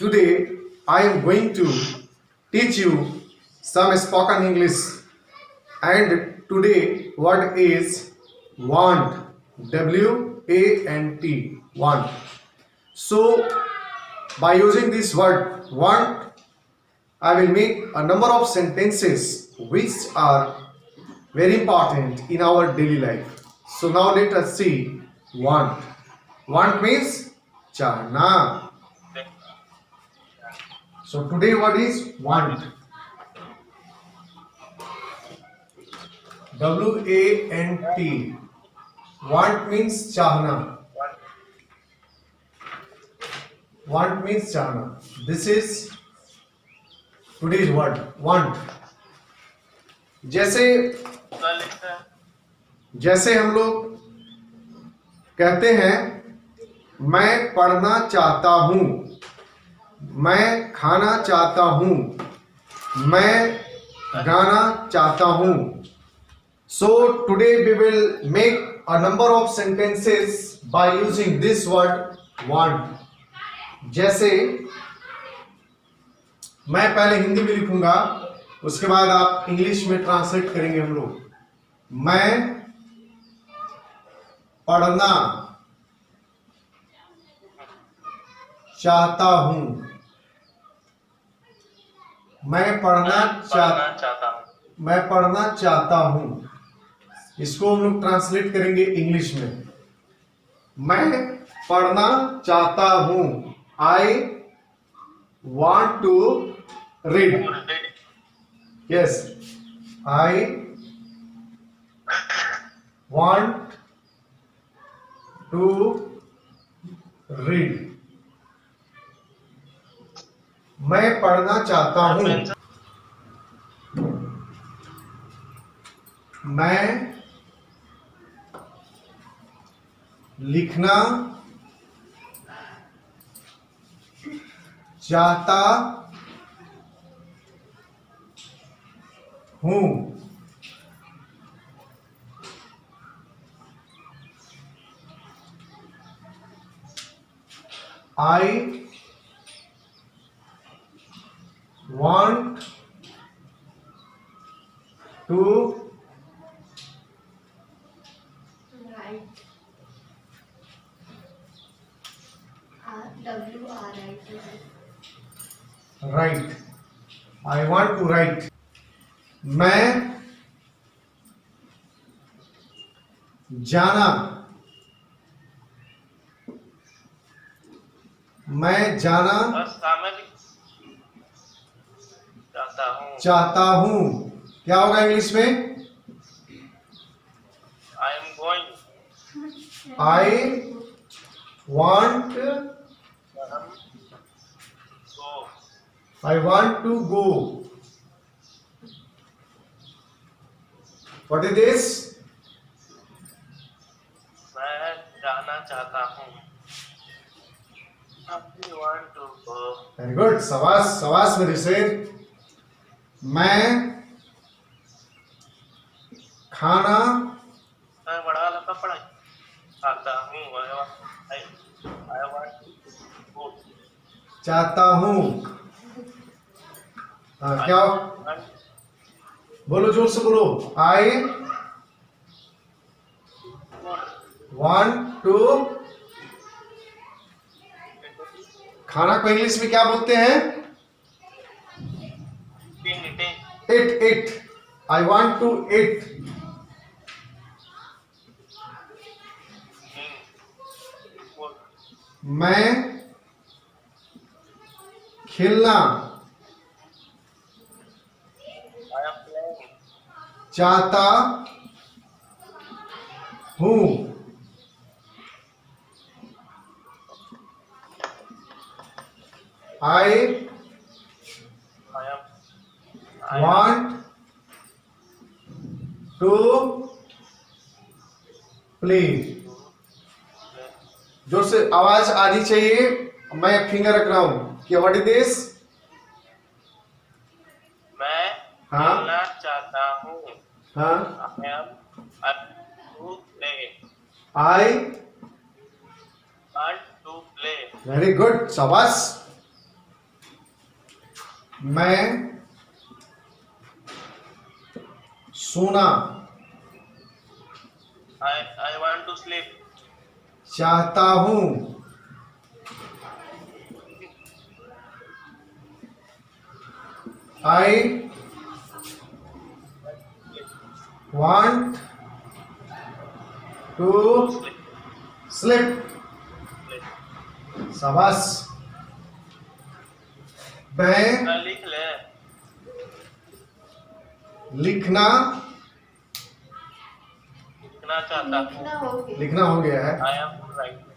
Today I am going to teach you some spoken English, and today word is want. W-A-N-T, want. So by using this word want, I will make a number of sentences which are very important in our daily life. So now let us see want. Want means chahna. So today what is want? W-A-N-T. Want means chahna. Want means chahna. This is today's word. Want. जैसे जैसे हम लोग कहते हैं मैं पढ़ना चाहता हूँ, मैं खाना चाहता हूँ, मैं गाना चाहता हूँ. So today we will make a number of sentences by using this word want. जैसे मैं पहले हिंदी में लिखूंगा, उसके बाद आप इंग्लिश में ट्रांसलेट करेंगे हम लोग. मैं पढ़ना चाहता हूं. मैं पढ़ना चाहता हूं. इसको हम लोग ट्रांसलेट करेंगे इंग्लिश में. मैं पढ़ना चाहता हूं. आई want to read. Yes, I want to read. मैं पढ़ना चाहता हूँ. मैं लिखना चाहता हूँ. I want to write. I want to write. मैं जाना चाहता हूँ. क्या होगा इंग्लिश में? I want to go. What is this? मैं जाना चाहता हूँ. I want to go. Very good. शाबाश शाबाश मेरे शेर. मैं खाना बड़ा लगा पढ़ाई चाहता हूँ. I want to go. चाहता हूँ. क्या बोलो, जोर से बोलो. I want to. खाना को इंग्लिश में क्या बोलते हैं? Eat. I want to eat. मैं खेलना चाहता हूँ. I want to play. जोर से आवाज आनी चाहिए. मैं फिंगर रख रहा हूं कि व्हाट इज दिस. मैं खेलना चाहता हूँ. I want to play. very good. शाबाश. मैं सोना I want to sleep. चाहता हूं। I want to Sleep. Sleep. Sleep. शाबाश। मैं लिख ले। लिखना लिखना चाहता हूँ। लिखना हो गया। लिखना हो गया है। I am writing.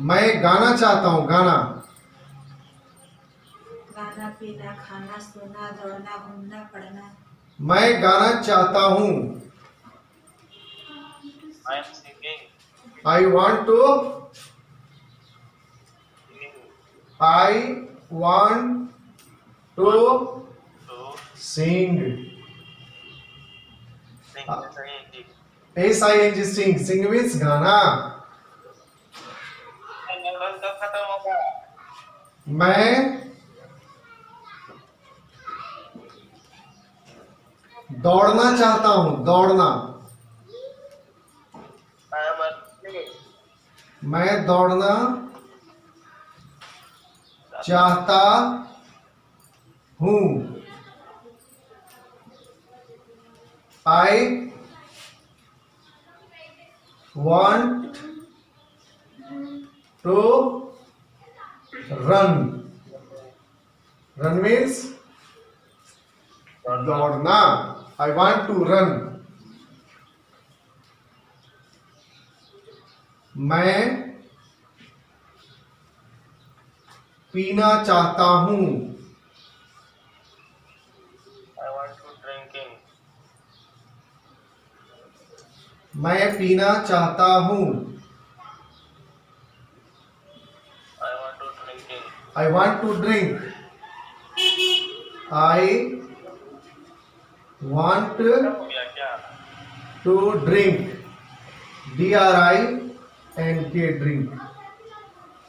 मैं गाना चाहता हूं। गाना गाना पीना खाना सोना दौड़ना घूमना पढ़ना। मैं गाना चाहता हूं। I am singing. I want to Singing. I want to To sing. sing. Singing. SING sing. Sing means गाना। लगन कब खत्म होगा? मैं दौड़ना चाहता हूं। दौड़ना I am running. मैं दौड़ना चाहता हूं। I want to run. Run means दौड़ना। I want to run. मैं पीना चाहता हूं। I want to drinking. मैं पीना चाहता हूं। I want to drinking. I want to drink. I want खत्म हो गया क्या? To drink. DRINK drink.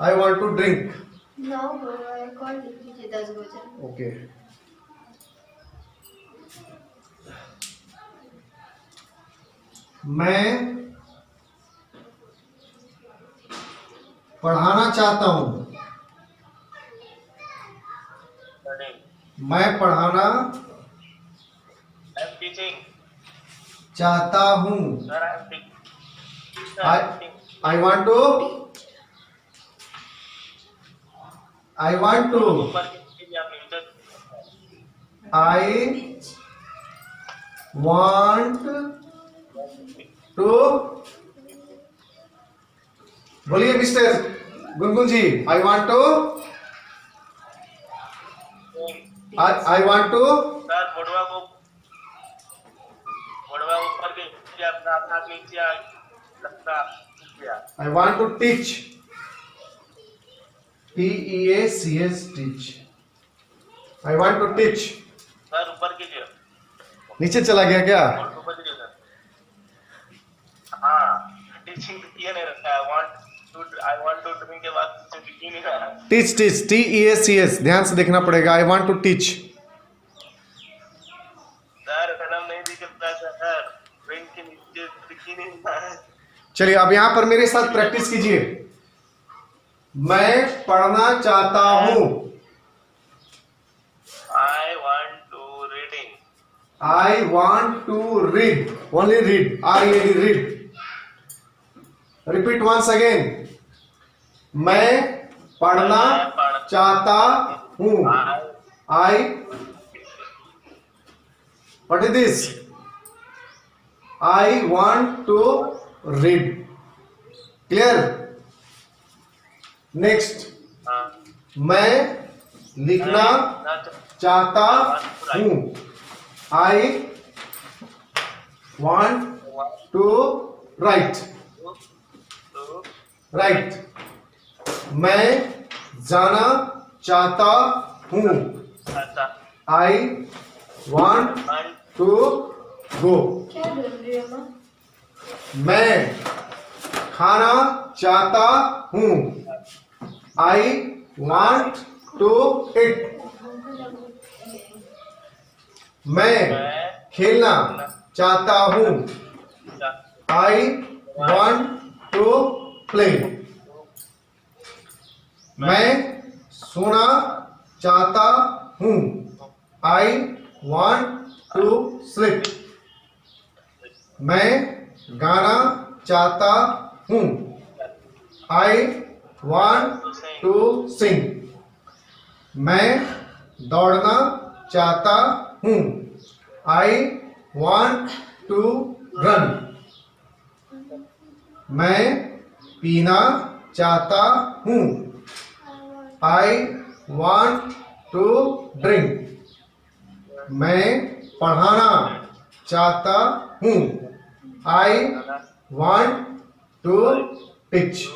I want to drink. 9 call लिख लीजिए 10 बजे। ओके। मैं पढ़ाना चाहता हूं। Studying. मैं पढ़ाना I am teaching. चाहता हूं। Sir, I am teaching. Sir, I I am teaching. I want to ऊपर कीजिए आप नीचे. I want to बोलिए mister Gungun ji. I want to I want to sir मोड़वा ऊपर कीजिए अपना अपना नीचे लगता कीजिए. I want to teach TEACH teach. I want to teach। Sir ऊपर कीजिए. नीचे चला गया क्या? और ऊपर कीजिए सर. हाँ टीचिंग किया नहीं रखा है. I want to ड्रिंक के बाद टीचिंग नहीं रहा है. टीच टीच TEACH ध्यान से देखना पड़ेगा। I want to teach। Sir कलम नहीं दिखता सर. ड्रिंक के नीचे दिख ही नहीं रहा है. चलिए अब यहां पर मेरे साथ प्रैक्टिस कीजिए। मैं पढ़ना चाहता हूं। I want to reading. I want to read। Only read। READ read। Repeat once again। मैं पढ़ना चाहता हूं। I what is this? I want to read। Clear? Next। हाँ. मैं लिखना चाहता हूं। I want to write। Write. मैं जाना चाहता हूं। I want to go. क्या बोल रही हो माँ? मैं खाना चाहता हूं। I want to eat. मैं खेलना चाहता हूँ I want to play. मैं सोना चाहता हूँ I want to sleep. मैं गाना चाहता हूँ I want to sing. मैं दौड़ना चाहता हूँ I want to run. मैं पीना चाहता हूँ I want to drink. मैं पढ़ाना चाहता हूँ I want to teach.